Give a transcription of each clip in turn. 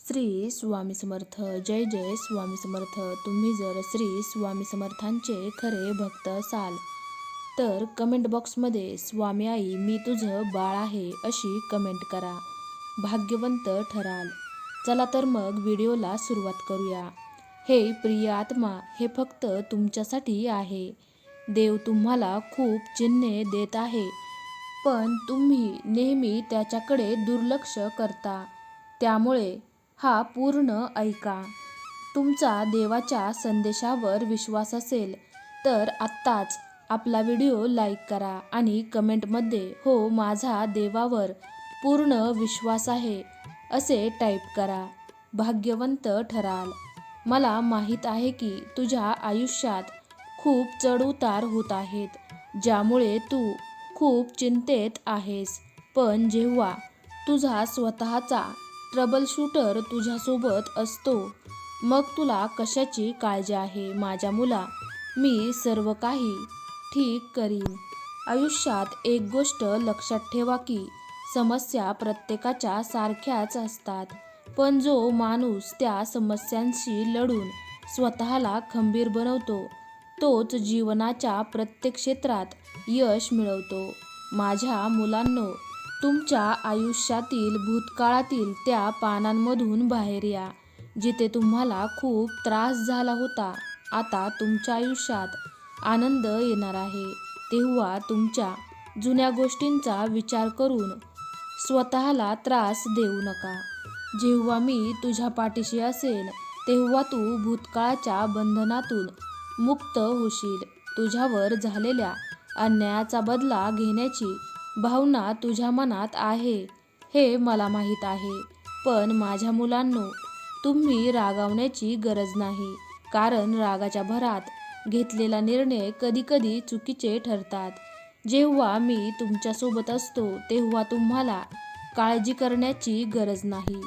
श्री स्वामी समर्थ. जय जय स्वामी समर्थ. तुम्ही जर श्री स्वामी समर्थांचे खरे भक्त असाल तर कमेंट बॉक्समध्ये स्वामी आई मी तुझं बाळ आहे अशी कमेंट करा. भाग्यवंत ठराल. चला तर मग व्हिडिओला सुरुवात करूया. हे प्रिय आत्मा, हे फक्त तुमच्यासाठी आहे. देव तुम्हाला खूप चिन्हे देत आहे, पण तुम्ही नेहमी त्याच्याकडे दुर्लक्ष करता. त्यामुळे हा पूर्ण ऐका. तुमचा देवाच्या संदेशावर विश्वास असेल तर आत्ताच आपला व्हिडिओ लाईक करा आणि कमेंटमध्ये हो माझा देवावर पूर्ण विश्वास आहे असे टाईप करा. भाग्यवंत ठराल. मला माहीत आहे की तुझ्या आयुष्यात खूप चढउतार होत आहेत, ज्यामुळे तू खूप चिंतेत आहेस. पण जेव्हा तुझा स्वतःचा ट्रबल शूटर तुझ्यासोबत असतो, मग तुला कशाची काळजी आहे माझ्या मुला? मी सर्व काही ठीक करीन. आयुष्यात एक गोष्ट लक्षात ठेवा की समस्या प्रत्येकाच्या सारख्याच असतात, पण जो माणूस त्या समस्यांशी लढून स्वतःला खंबीर बनवतो तोच जीवनाच्या प्रत्येक क्षेत्रात यश मिळवतो. माझ्या मुलांनो, तुमच्या आयुष्यातील भूतकाळातील त्या पानांमधून बाहेर या जिथे तुम्हाला खूप त्रास झाला होता. आता तुमच्या आयुष्यात आनंद येणार आहे. तेव्हा तुमच्या जुन्या गोष्टींचा विचार करून स्वतःला त्रास देऊ नका. जेव्हा मी तुझ्या पाठीशी असेन तेव्हा तू भूतकाळाच्या बंधनातून मुक्त होशील. तुझ्यावर झालेल्या अन्यायाचा बदला घेण्याची भावना तुझ्या मनात आहे हे मला माहीत आहे, पण माझ्या मुलांनो, तुम्ही रागावण्याची गरज नाही, कारण रागाच्या भरात घेतलेला निर्णय कधीकधी चुकीचे ठरतात. जेव्हा मी तुमच्यासोबत असतो तेव्हा तुम्हाला काळजी करण्याची गरज नाही.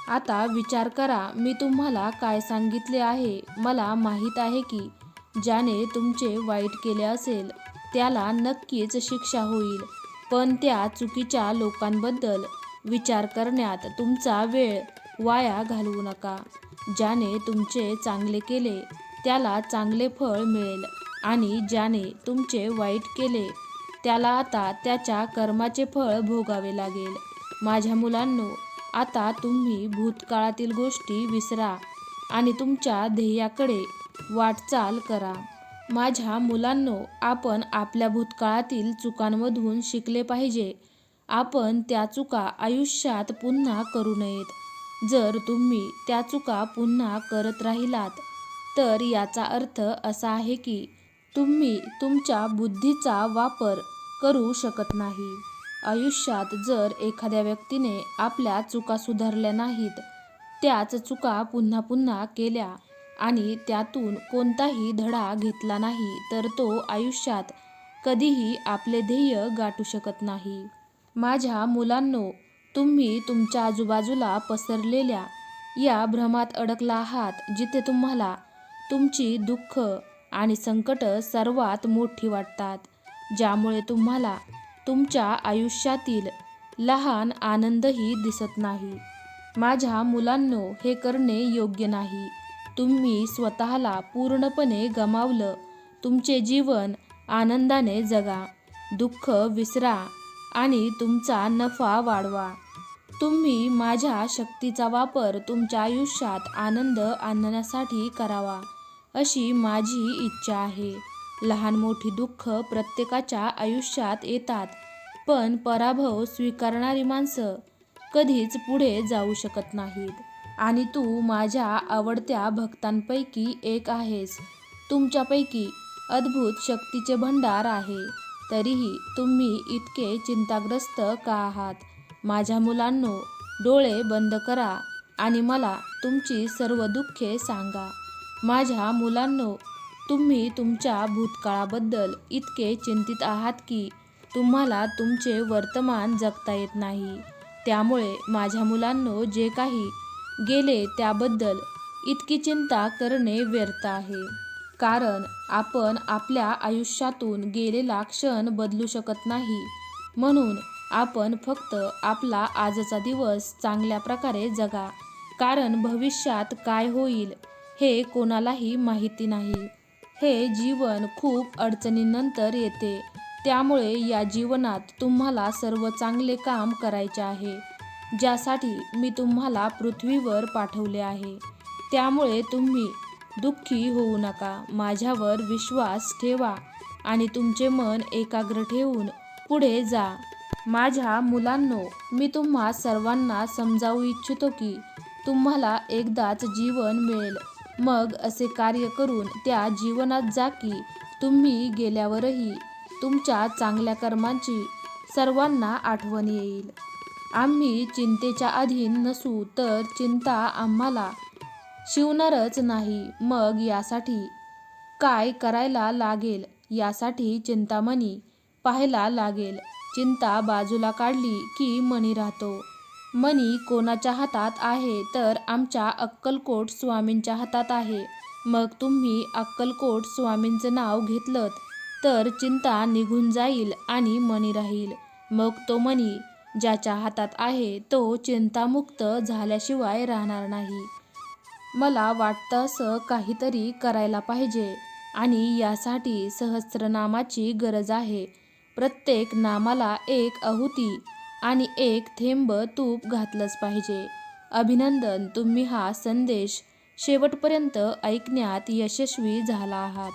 आता विचार करा, मी तुम्हाला काय सांगितले आहे. मला माहीत आहे की ज्याने तुमचे वाईट केले असेल त्याला नक्कीच शिक्षा होईल, पण त्या चुकीच्या लोकांबद्दल विचार करण्यात तुमचा वेळ वाया घालवू नका. ज्याने तुमचे चांगले केले त्याला चांगले फळ मिळेल आणि ज्याने तुमचे वाईट केले त्याला आता त्याच्या कर्माचे फळ भोगावे लागेल. माझ्या मुलांनो, आता तुम्ही भूतकाळातील गोष्टी विसरा आणि तुमच्या ध्येयाकडे वाटचाल करा. माझ्या मुलांनो, आपण आपल्या भूतकाळातील चुकांमधून शिकले पाहिजे. आपण त्या चुका आयुष्यात पुन्हा करू नयेत. जर तुम्ही त्या चुका पुन्हा करत राहिलात तर याचा अर्थ असा आहे की तुम्ही तुमच्या बुद्धीचा वापर करू शकत नाही. आयुष्यात जर एखाद्या व्यक्तीने आपल्या चुका सुधारल्या नाहीत, त्याच चुका पुन्हा पुन्हा केल्या आणि त्यातून कोणताही धडा घेतला नाही, तर तो आयुष्यात कधीही आपले ध्येय गाठू शकत नाही. माझ्या मुलांनो, तुम्ही तुमच्या आजूबाजूला पसरलेल्या या भ्रमात अडकला आहात, जिथे तुम्हाला तुमची दुःख आणि संकट सर्वात मोठी वाटतात, ज्यामुळे तुम्हाला तुमच्या आयुष्यातील लहान आनंदही दिसत नाही. माझ्या मुलांनो, हे करणे योग्य नाही. तुम्ही स्वतःला पूर्णपणे गमावलं. तुमचे जीवन आनंदाने जगा, दुःख विसरा आणि तुमचा नफा वाढवा. तुम्ही माझ्या शक्तीचा वापर तुमच्या आयुष्यात आनंद आणण्यासाठी करावा अशी माझी इच्छा आहे. लहान मोठी दुःख प्रत्येकाच्या आयुष्यात येतात, पण पराभव स्वीकारणारी माणसं कधीच पुढे जाऊ शकत नाहीत. आणि तू माझ्या आवडत्या भक्तांपैकी एक आहेस. तुमच्यापैकी अद्भुत शक्तीचे भंडार आहे. तरीही तुम्ही इतके चिंताग्रस्त का आहात? माझ्या मुलांनो, डोळे बंद करा आणि मला तुमची सर्व दुःखे सांगा. माझ्या मुलांनो, तुम्ही तुमच्या भूतकाळाबद्दल इतके चिंतित आहात की तुम्हाला तुमचे वर्तमान जगता येत नाही. त्यामुळे माझ्या मुलांनो, जे काही गेले त्याबद्दल इतकी चिंता करणे व्यर्थ आहे, कारण आपण आपल्या आयुष्यातून गेलेला क्षण बदलू शकत नाही. म्हणून आपण फक्त आपला आजचा दिवस चांगल्या प्रकारे जगा कारण भविष्यात काय होईल हे कोणालाही माहिती नाही. हे जीवन खूप अडचणींनंतर येते. त्यामुळे या जीवनात तुम्हाला सर्व चांगले काम करायचे आहे, ज्यासाठी मी तुम्हाला पृथ्वीवर पाठवले आहे. त्यामुळे तुम्ही दुःखी होऊ नका. माझ्यावर विश्वास ठेवा आणि तुमचे मन एकाग्र ठेवून पुढे जा. माझ्या मुलांनो, मी तुम्हा सर्वांना समजावू इच्छितो की तुम्हाला एकदाच जीवन मिळेल. मग असे कार्य करून त्या जीवनात जा की तुम्ही गेल्यावरही तुमच्या चांगल्या कर्मांची सर्वांना आठवण येईल. आम्ही चिंतेच्या अधीन नसू तर चिंता आम्हाला शिवणारच नाही. मग यासाठी काय करायला लागेल यासाठी चिंतामणी पाहायला लागेल. चिंता बाजूला काढली की मणी राहतो. मणी कोणाच्या हातात आहे तर आमच्या अक्कलकोट स्वामींच्या हातात आहे. मग तुम्ही अक्कलकोट स्वामींचं नाव घेतलं तर चिंता निघून जाईल आणि मणी राहील. मग तो मणी ज्याच्या हातात आहे तो चिंतामुक्त झाल्याशिवाय राहणार नाही. मला वाटतं असं काहीतरी करायला पाहिजे आणि यासाठी सहस्त्रनामाची गरज आहे. प्रत्येक नामाला एक आहुती आणि एक थेंब तूप घातलंच पाहिजे. अभिनंदन, तुम्ही हा संदेश शेवटपर्यंत ऐकण्यात यशस्वी झाला आहात.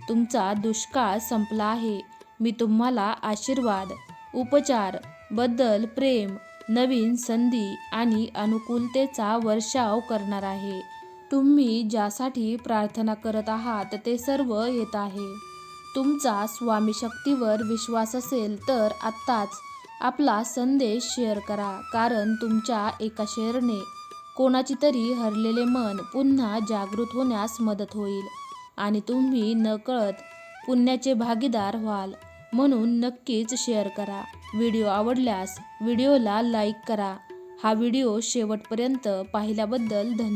तुमचा दुष्काळ संपला आहे. मी तुम्हाला आशीर्वाद, उपचार, बद्दल प्रेम, नवीन संधी आणि अनुकूलतेचा वर्षाव करणार आहे. तुम्ही ज्यासाठी प्रार्थना करत आहात ते सर्व येत आहे. तुमचा स्वामी शक्तीवर विश्वास असेल तर आत्ताच आपला संदेश शेअर करा, कारण तुमच्या एका शेअरने कोणाची तरी हरलेले मन पुन्हा जागृत होण्यास मदत होईल आणि तुम्ही नकळत पुण्याचे भागीदार व्हाल. म्हणून नक्कीच शेअर करा. व्हिडिओ आवडल्यास व्हिडिओला लाईक करा. हा व्हिडिओ शेवटपर्यंत पाहिल्याबद्दल धन्यवाद.